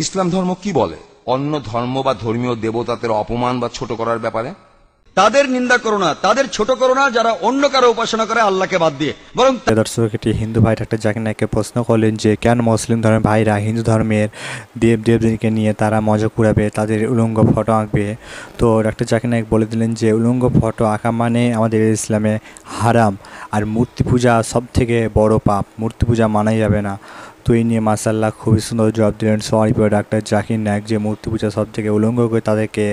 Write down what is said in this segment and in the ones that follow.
ইসলাম ধর্ম কি বলে অন্য ধর্ম বা ধর্মীয় দেবতাদের অপমান বা ছোট করার ব্যাপারে? তাদের নিন্দা করো না, তাদের ছোট করো না যারা অন্য কারো উপাসনা করে আল্লাহকে বাদ দিয়ে, বরং দর্শক এটি হিন্দু ভাই ডাক্তার জাকির নাইককে প্রশ্ন করলেন যে কেন মুসলিম ধর্মের ভাইরা হিন্দু ধর্মের দেবদেবীকে নিয়ে তারা মজা কুড়াবে, তাদের উলঙ্গ ফটো আঁকবে। তো ডাক্তার জাকির নাইক বলে দিলেন যে উলঙ্গ ফটো আঁকা মানে আমাদের ইসলামে হারাম, আর মূর্তি পূজা সব থেকে বড় পাপ, মূর্তি পূজা মানাই যাবে না। তো এই নিয়ে মাসাল্লাহ খুবই সুন্দর জবাব দিলেন সরি পরে ডাক্তার জাকির নাইক যে মূর্তি পূজা সব থেকে উলঙ্গ করে তাদেরকে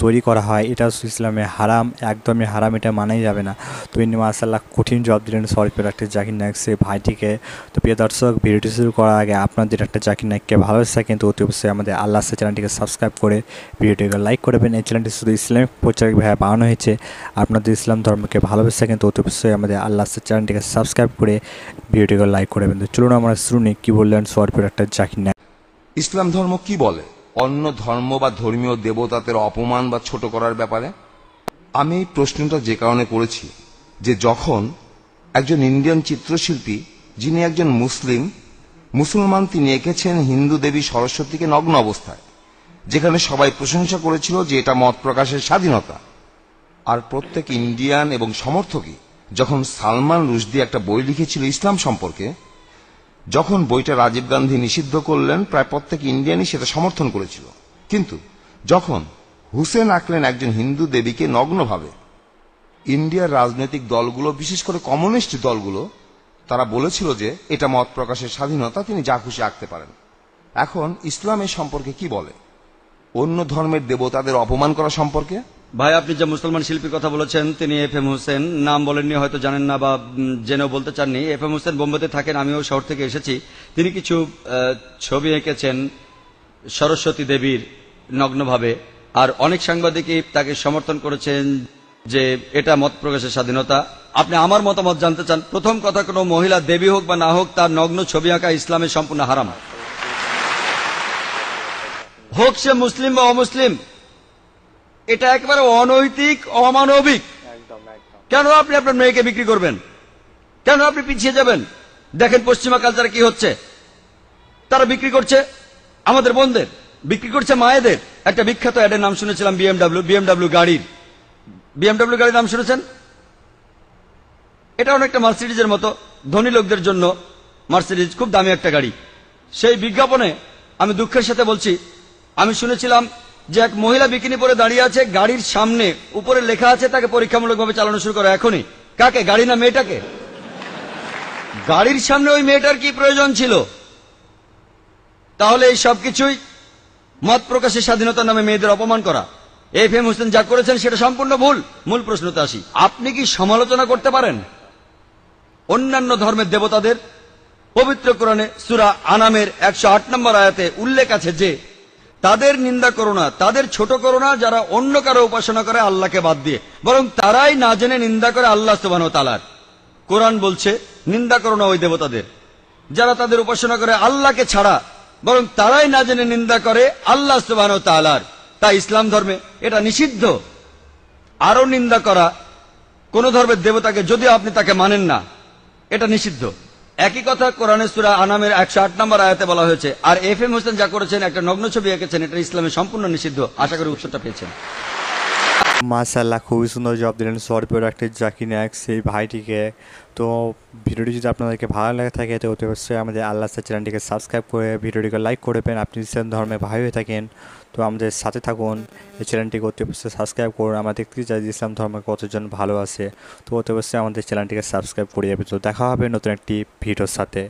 তৈরি করা হয়, এটা ইসলামে হারাম, একদমই হারাম, এটা মানাই যাবে না। তো এই নিয়ে মাসাল্লাহ কঠিন জবাব দিলেন সরি পরে ডাক্তার জাকির নাইক সে ভাইটিকে। তো প্রিয় দর্শক, ভিডিওটি শুরু করার আগে আপনাদের ডাক্তার জাকির নাইককে ভালোবাসা থাকেন তো অতি অবশ্যই আমাদের আল্লাহ চ্যানেলটিকে সাবস্ক্রাইব করে ভিডিওটিকে লাইক করবেন। এই চ্যানেলটি শুধু ইসলামিক প্রচারক ভাইয়া বানানো হয়েছে, আপনাদের ইসলাম ধর্মকে ভালোবাসা থাকেন তো অতি অবশ্যই আমাদের আল্লাহ চ্যানেলটিকে সাবস্ক্রাইব করে ভিডিওটিকে লাইক করবেন। তো চলুন আমরা শুরু নিই কি বললেন সরি পরে ডাক্তার জাকির নাইক। ইসলাম ধর্ম কি বলে অন্য ধর্ম বা ধর্মীয় দেবতাদের অপমান বা ছোট করার ব্যাপারে? আমি এই প্রশ্নটা যে কারণে করেছি যে যখন একজন ইন্ডিয়ান চিত্রশিল্পী, যিনি একজন মুসলমান, তিনি এঁকেছেন হিন্দু দেবী সরস্বতীকে নগ্ন অবস্থায়, যেখানে সবাই প্রশংসা করেছিল যে এটা মত প্রকাশের স্বাধীনতা। আর প্রত্যেক ইন্ডিয়ান এবং সমর্থকই যখন সালমান রুশদি একটা বই লিখেছিল ইসলাম সম্পর্কে, যখন বইটা রাজীব গান্ধী নিষিদ্ধ করলেন, প্রায় প্রত্যেক ইন্ডিয়ানই সেটা সমর্থন করেছিল। কিন্তু যখন হুসেন আঁকলেন একজন হিন্দু দেবীকে নগ্নভাবে, ইন্ডিয়ার রাজনৈতিক দলগুলো, বিশেষ করে কমিউনিস্ট দলগুলো, তারা বলেছিল যে এটা মত প্রকাশের স্বাধীনতা, তিনি যা খুশি আঁকতে পারেন। এখন ইসলাম এ সম্পর্কে কি বলে অন্য ধর্মের দেবতাদের অপমান করা সম্পর্কে? ভাই আপনি যে মুসলমান শিল্পীর কথা বলেছেন তিনি FM হোসেন, নাম বলেননি, হয়তো জানেন না বা জেনেও বলতে চাননি। FM হোসেন বোম্বেতে থাকেন, আমিও শহর থেকে এসেছি। তিনি কিছু ছবি এঁকেছেন সরস্বতী দেবীর নগ্নভাবে, আর অনেক সাংবাদিকই তাকে সমর্থন করেছেন যে এটা মত প্রকাশের স্বাধীনতা। আপনি আমার মতামত জানতে চান? প্রথম কথা, কোনো মহিলা দেবী হোক বা না হোক, তার নগ্ন ছবি আঁকা ইসলামে সম্পূর্ণ হারাম, হোক সে মুসলিম বা অমুসলিম। এটা একেবারে অনৈতিক, অমানবিক। কেন আপনি আপনার মেয়েকে বিক্রি করবেন? কেন আপনি পিছিয়ে যাবেন? দেখেন পশ্চিমা কালচারে কি হচ্ছে, তারা বিক্রি করছে আমাদের বোনদের, বিক্রি করছে মায়েদের। একটা বিখ্যাত অ্যাডের নাম শুনেছিলাম, বিএমডাব্লিউ গাড়ির নাম শুনেছেন? এটা অনেকটা মার্সিডিজের মতো, ধনী লোকদের জন্য মার্সিডিজ খুব দামি একটা গাড়ি। সেই বিজ্ঞাপনে আমি দুঃখের সাথে বলছি, আমি শুনেছিলাম যে এক মহিলা বিকিনি পরে দাঁড়িয়ে আছে, গাড়ির সামনে উপরে লেখা আছে তাকে পরীক্ষামূলকভাবে চালানো শুরু করো এখনই। কাকে? গাড়ি না মেয়েটাকে? গাড়ির সামনে ওই মেয়েটার কি প্রয়োজন ছিল? তাহলে এই সবকিছুই মত প্রকাশের স্বাধীনতার নামে মেয়েদের অপমান করা। FM হোসেন যা করেছেন সেটা সম্পূর্ণ ভুল। মূল প্রশ্নতে আসি, আপনি কি সমালোচনা করতে পারেন অন্যান্য ধর্মের দেবতাদের? পবিত্র কোরআনে সূরা আনামের 108 নম্বর আয়াতে উল্লেখ আছে যে তাদের নিন্দা করো না, তাদের ছোট করো না যারা অন্য কারো উপাসনা করে আল্লাহকে বাদ দিয়ে, বরং তারাই না জেনে নিন্দা করে আল্লাহ সুবহানাহু ওয়া তাআলার। কোরআন বলছে নিন্দা করো না ওই দেবতাদের যারা তাদের উপাসনা করে আল্লাহকে ছাড়া, বরং তারাই না জেনে নিন্দা করে আল্লাহ সুবহানাহু ওয়া তাআলার। তাই ইসলাম ধর্মে এটা নিষিদ্ধ। আরো নিন্দা করা কোন ধর্মের দেবতাকে যদিও আপনি তাকে মানেন না, এটা নিষিদ্ধ। একই কথা কোরআনে সূরা আনামের 108 নম্বর আয়াতে বলা হয়েছে। আর FM হোসেন যা করেছেন, একটা নগ্ন ছবি এঁকেছেন, এটা ইসলামে সম্পূর্ণ নিষিদ্ধ। আশা করি উত্তরটা পেয়েছেন। মাশাআল্লাহ খুবই সুন্দর জবাব দিলেন সরি পরে ডাক্তার জাকির নাইক সেই ভাইটিকে। তো ভিডিওটি যদি আপনাদেরকে ভালো লাগে থাকে তো অতি অবশ্যই আমাদের আল্লাহ চ্যানেলটিকে সাবস্ক্রাইব করে ভিডিওটিকে লাইক করবেন। আপনি ইসলাম ধর্মে ভাই হয়ে থাকেন তো আমাদের সাথে থাকুন, এই চ্যানেলটিকে অতি অবশ্যই সাবস্ক্রাইব করুন। আমরা দেখতে চাই যে ইসলাম ধর্ম কতজন ভালো আছে, তো অতি অবশ্যই আমাদের চ্যানেলটিকে সাবস্ক্রাইব করে যাবে। তো দেখা হবে নতুন একটি ভিডিওর সাথে।